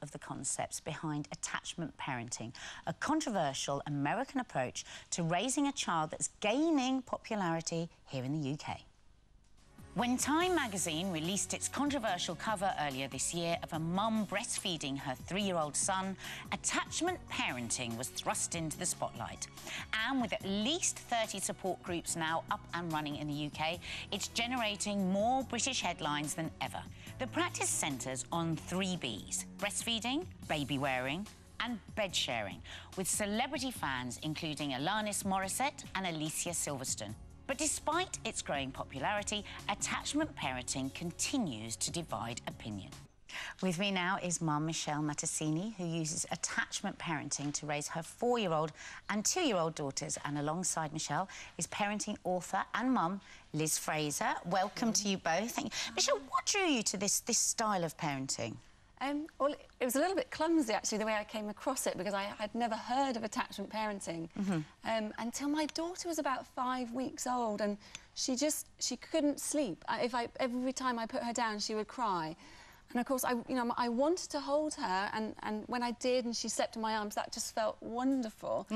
of the concepts behind attachment parenting, a controversial American approach to raising a child that's gaining popularity here in the UK. When Time magazine released its controversial cover earlier this year of a mum breastfeeding her 3-year-old son, attachment parenting was thrust into the spotlight. And with at least 30 support groups now up and running in the UK, it's generating more British headlines than ever. The practice centres on 3 Bs: breastfeeding, baby wearing and bed sharing, with celebrity fans including Alanis Morissette and Alicia Silverstone. But despite its growing popularity, attachment parenting continues to divide opinion. With me now is mum Michelle Matasini, who uses attachment parenting to raise her 4-year-old and 2-year-old daughters. And alongside Michelle is parenting author and mum Liz Fraser. Welcome to you both. Thank you. Michelle, what drew you to this style of parenting? Well, it was a little bit clumsy, actually, the way I came across it, because I had never heard of attachment parenting until my daughter was about 5 weeks old, and she couldn't sleep. Every time I put her down, she would cry. And, of course, I wanted to hold her, and when I did and she slept in my arms, that just felt wonderful.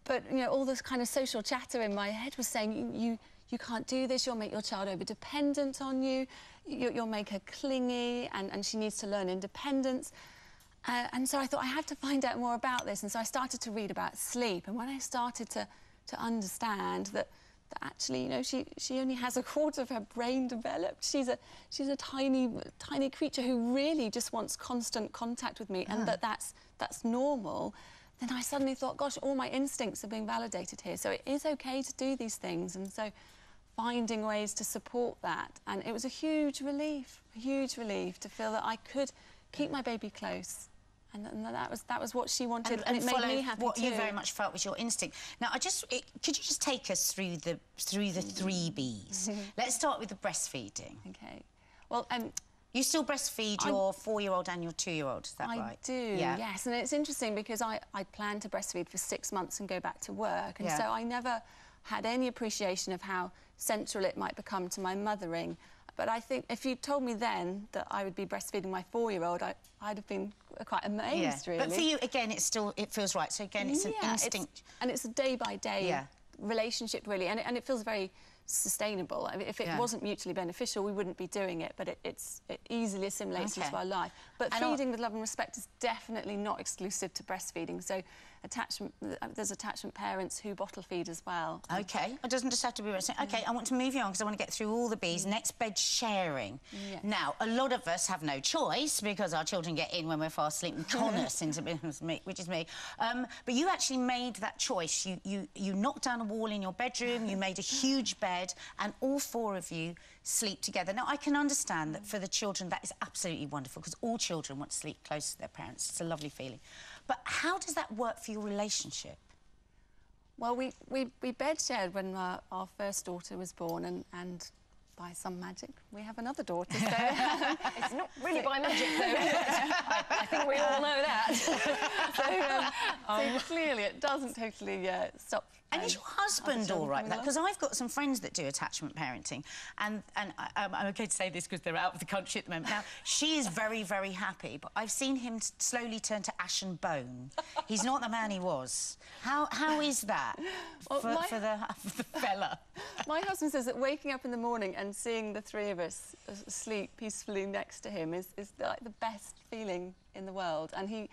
But, you know, all this kind of social chatter in my head was saying, you can't do this, you'll make your child over-dependent on you, you'll make her clingy, and she needs to learn independence. And so I thought, I have to find out more about this, and so I started to read about sleep. And when I started to understand that actually, you know, she only has a quarter of her brain developed. She's a tiny creature who really just wants constant contact with me, and that's normal. Then I suddenly thought, gosh, all my instincts are being validated here, so it is okay to do these things. And so finding ways to support that, and it was a huge relief to feel that I could keep my baby close, and that was what she wanted, and it made me happy what too. you very much felt was your instinct. Now, could you just take us through the 3 Bs? Let's start with the breastfeeding. Okay. Well, you still breastfeed your 4-year-old and your 2-year-old, is that right? I do, yes. And it's interesting because I planned to breastfeed for 6 months and go back to work, and so I never had any appreciation of how central it might become to my mothering. But I think if you told me then that I would be breastfeeding my 4-year-old, I'd have been quite amazed, really. But for you, again, it feels right. So, again, it's an instinct. And it's a day-by-day relationship, really, and it feels very sustainable. I mean, if it wasn't mutually beneficial, we wouldn't be doing it, but it easily assimilates into our life. But feeding with love and respect is definitely not exclusive to breastfeeding. So there's attachment parents who bottle feed as well. OK. It doesn't just have to be breastfeeding. OK, I want to move you on because I want to get through all the Bs. Next, bed sharing. Now, a lot of us have no choice because our children get in when we're fast asleep and con us into which is me. But you actually made that choice. You knocked down a wall in your bedroom, you made a huge bed, and all 4 of you sleep together. Now, I can understand that for the children that is absolutely wonderful, because all children want to sleep close to their parents. It's a lovely feeling. But how does that work for your relationship? Well, we bed shared when our first daughter was born, and by some magic we have another daughter. So it's not really by magic, though. I think we all know that. So clearly it doesn't totally stop. And is your husband all right with that? Because I've got some friends that do attachment parenting, and I'm OK to say this because they're out of the country at the moment. Now, she is very, very happy, but I've seen him slowly turn to ash and bone. He's not the man he was. How is that for the fella? My husband says that waking up in the morning and seeing the 3 of us sleep peacefully next to him is like the best feeling in the world. And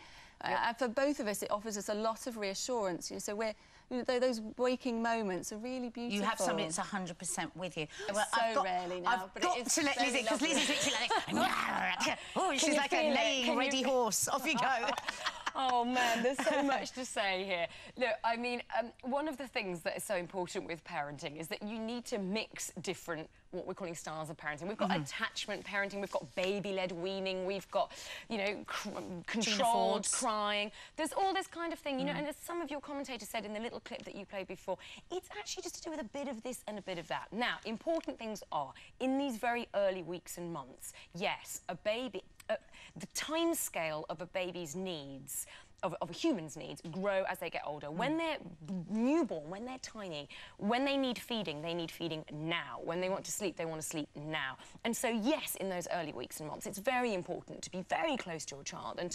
for both of us, it offers us a lot of reassurance. You know, so those waking moments are really beautiful. You have somebody that's 100% with you. Well, so rarely now, I've got to let Lizzie, because Lizzie's literally like this. Oh, she's like a neighing ready horse. Off you go. Oh, man, there's so much to say here. Look, I mean, one of the things that is so important with parenting is that you need to mix different, what we're calling styles of parenting. We've got attachment parenting, we've got baby-led weaning, we've got, you know, controlled crying. There's all this kind of thing, you know, and as some of your commentators said in the little clip that you played before, it's actually just to do with a bit of this and a bit of that. Now, important things are, in these very early weeks and months, yes, a baby... the time scale of a baby's needs of a human's needs grow as they get older. When they're newborn, when they're tiny, when they need feeding now. When they want to sleep, they want to sleep now. And so, yes, in those early weeks and months, it's very important to be very close to your child. And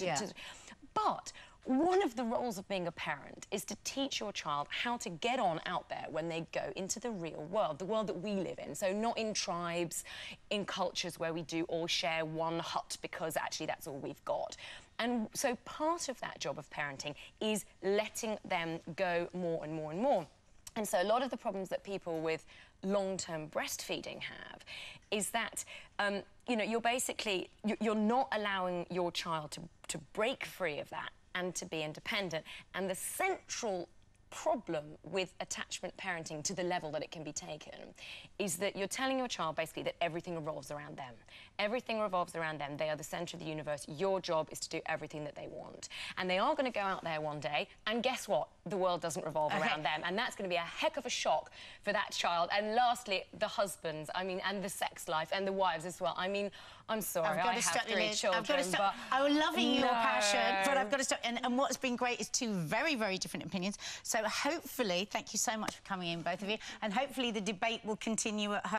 but one of the roles of being a parent is to teach your child how to get on out there when they go into the real world, the world that we live in. So not in tribes, in cultures where we do all share one hut because actually that's all we've got. And so part of that job of parenting is letting them go more and more and more. And so a lot of the problems that people with long-term breastfeeding have is that, you know, you're not allowing your child to break free of that and to be independent. And the central problem with attachment parenting to the level that it can be taken is that you're telling your child basically that everything revolves around them. Everything revolves around them. They are the centre of the universe. Your job is to do everything that they want. And they are going to go out there one day, and guess what? The world doesn't revolve around them. And that's going to be a heck of a shock for that child. And lastly, the husbands, I mean, and the sex life, and the wives as well. I mean, I'm sorry, I have 3 children, I've got to stop. I'm loving your passion, but I've got to stop. And what's been great is 2 very, very different opinions. So hopefully, thank you so much for coming in, both of you, and hopefully the debate will continue at home.